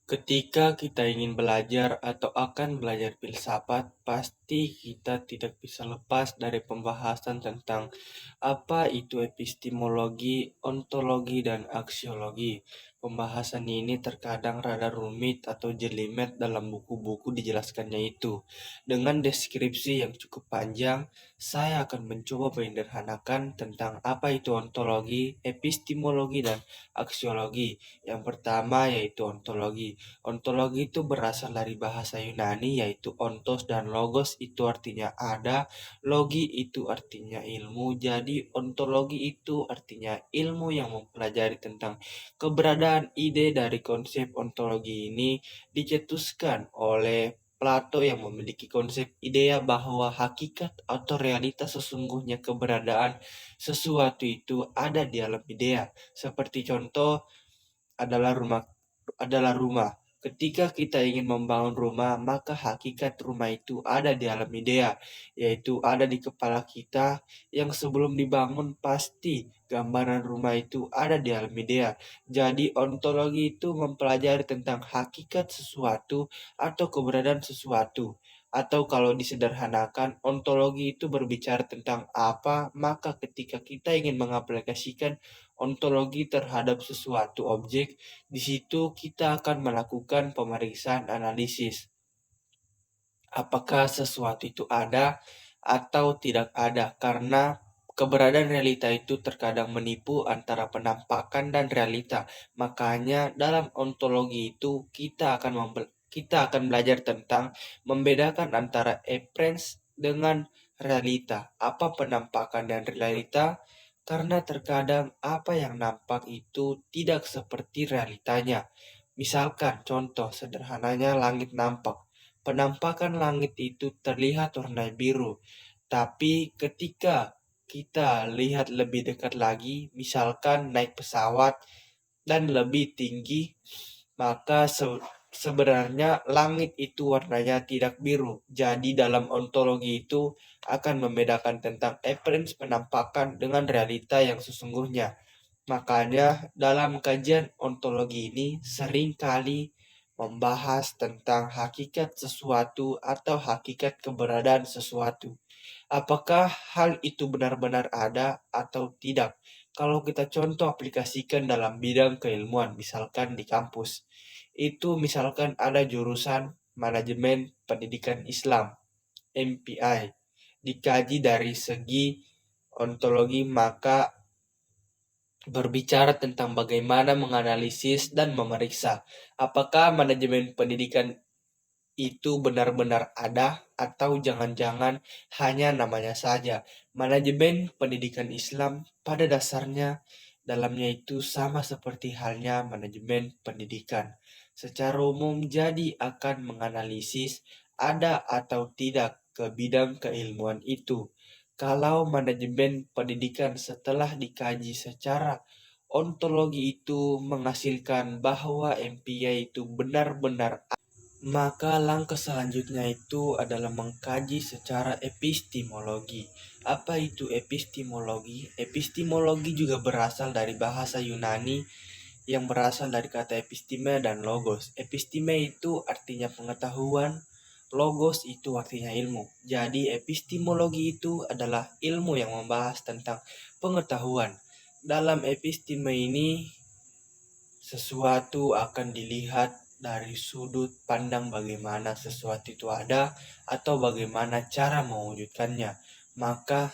Ketika kita ingin belajar atau akan belajar filsafat, pasti kita tidak bisa lepas dari pembahasan tentang apa itu epistemologi, ontologi, dan aksiologi. Pembahasan ini terkadang rada rumit atau jelimet dalam buku-buku dijelaskannya itu. Dengan deskripsi yang cukup panjang, saya akan mencoba menyederhanakan tentang apa itu ontologi, epistemologi, dan aksiologi. Yang pertama yaitu ontologi. Ontologi itu berasal dari bahasa Yunani yaitu ontos dan logos itu artinya ada, logi itu artinya ilmu. Jadi ontologi itu artinya ilmu yang mempelajari tentang keberadaan ide. Dari konsep ontologi ini dicetuskan oleh Plato yang memiliki konsep idea bahwa hakikat atau realitas sesungguhnya keberadaan sesuatu itu ada di dalam idea. Seperti contoh adalah rumah. Ketika kita ingin membangun rumah, maka hakikat rumah itu ada di dalam idea, yaitu ada di kepala kita yang sebelum dibangun pasti gambaran rumah itu ada di dalam idea. Jadi ontologi itu mempelajari tentang hakikat sesuatu atau keberadaan sesuatu. Atau kalau disederhanakan, ontologi itu berbicara tentang apa, maka ketika kita ingin mengaplikasikan ontologi terhadap sesuatu objek, di situ kita akan melakukan pemeriksaan analisis. Apakah sesuatu itu ada atau tidak ada, karena keberadaan realita itu terkadang menipu antara penampakan dan realita. Makanya dalam ontologi itu kita akan belajar tentang membedakan antara appearance dengan realita. Apa penampakan dan realita? Karena terkadang apa yang nampak itu tidak seperti realitanya. Misalkan contoh sederhananya langit nampak. Penampakan langit itu terlihat warna biru. Tapi ketika kita lihat lebih dekat lagi, misalkan naik pesawat dan lebih tinggi, maka sebenarnya langit itu warnanya tidak biru. Jadi dalam ontologi itu akan membedakan tentang appearance penampakan dengan realita yang sesungguhnya. Makanya dalam kajian ontologi ini sering kali membahas tentang hakikat sesuatu atau hakikat keberadaan sesuatu. Apakah hal itu benar-benar ada atau tidak? Kalau kita contoh aplikasikan dalam bidang keilmuan, misalkan di kampus, itu misalkan ada jurusan manajemen pendidikan Islam, MPI, dikaji dari segi ontologi, maka berbicara tentang bagaimana menganalisis dan memeriksa apakah manajemen pendidikan itu benar-benar ada atau jangan-jangan hanya namanya saja. Manajemen pendidikan Islam pada dasarnya dalamnya itu sama seperti halnya manajemen pendidikan. Secara umum jadi akan menganalisis ada atau tidak ke bidang keilmuan itu. Kalau manajemen pendidikan setelah dikaji secara ontologi itu menghasilkan bahwa MPI itu benar-benar, maka langkah selanjutnya itu adalah mengkaji secara epistemologi. Apa itu epistemologi? Epistemologi juga berasal dari bahasa Yunani yang berasal dari kata episteme dan logos. Episteme itu artinya pengetahuan, logos itu artinya ilmu. Jadi epistemologi itu adalah ilmu yang membahas tentang pengetahuan. Dalam episteme ini sesuatu akan dilihat dari sudut pandang bagaimana sesuatu itu ada atau bagaimana cara mewujudkannya. Maka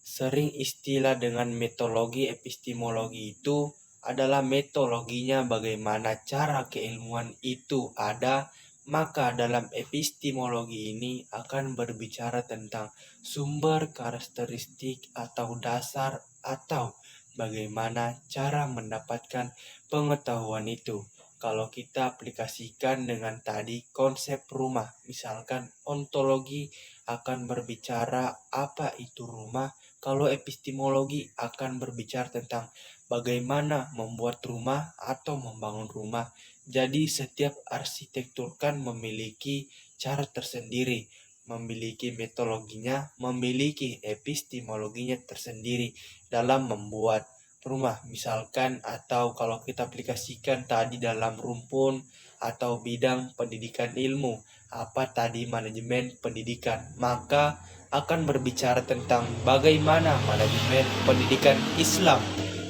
sering istilah dengan metodologi epistemologi itu adalah metodologinya bagaimana cara keilmuan itu ada. Maka dalam epistemologi ini akan berbicara tentang sumber, karakteristik, atau dasar, atau bagaimana cara mendapatkan pengetahuan itu. Kalau kita aplikasikan dengan tadi konsep rumah, misalkan ontologi akan berbicara apa itu rumah, kalau epistemologi akan berbicara tentang bagaimana membuat rumah atau membangun rumah. Jadi setiap arsitektur kan memiliki cara tersendiri, memiliki metodologinya, memiliki epistemologinya tersendiri dalam membuat rumah misalkan, atau kalau kita aplikasikan tadi dalam rumpun atau bidang pendidikan ilmu. Apa tadi manajemen pendidikan? Maka akan berbicara tentang bagaimana manajemen pendidikan Islam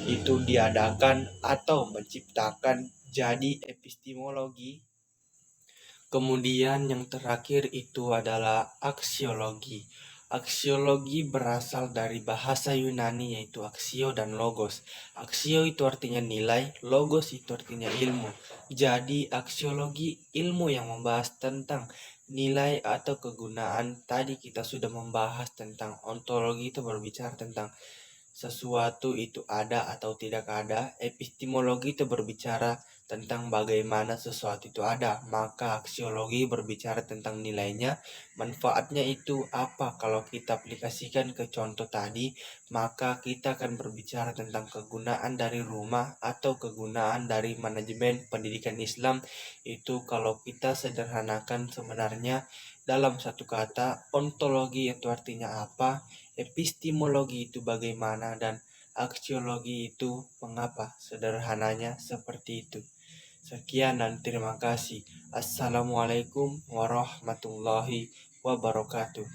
itu diadakan atau menciptakan jadi epistemologi. Kemudian yang terakhir itu adalah aksiologi. Aksiologi berasal dari bahasa Yunani yaitu aksio dan logos. Aksio itu artinya nilai, logos itu artinya ilmu. Jadi aksiologi ilmu yang membahas tentang nilai atau kegunaan. Tadi kita sudah membahas tentang ontologi, itu berbicara tentang sesuatu itu ada atau tidak ada. Epistemologi itu berbicara tentang bagaimana sesuatu itu ada. Maka aksiologi berbicara tentang nilainya, manfaatnya itu apa. Kalau kita aplikasikan ke contoh tadi, maka kita akan berbicara tentang kegunaan dari rumah atau kegunaan dari manajemen pendidikan Islam. Itu kalau kita sederhanakan sebenarnya dalam satu kata, ontologi itu artinya apa, epistemologi itu bagaimana, dan aksiologi itu mengapa. Sederhananya seperti itu. Sekian dan terima kasih. Assalamualaikum warahmatullahi wabarakatuh.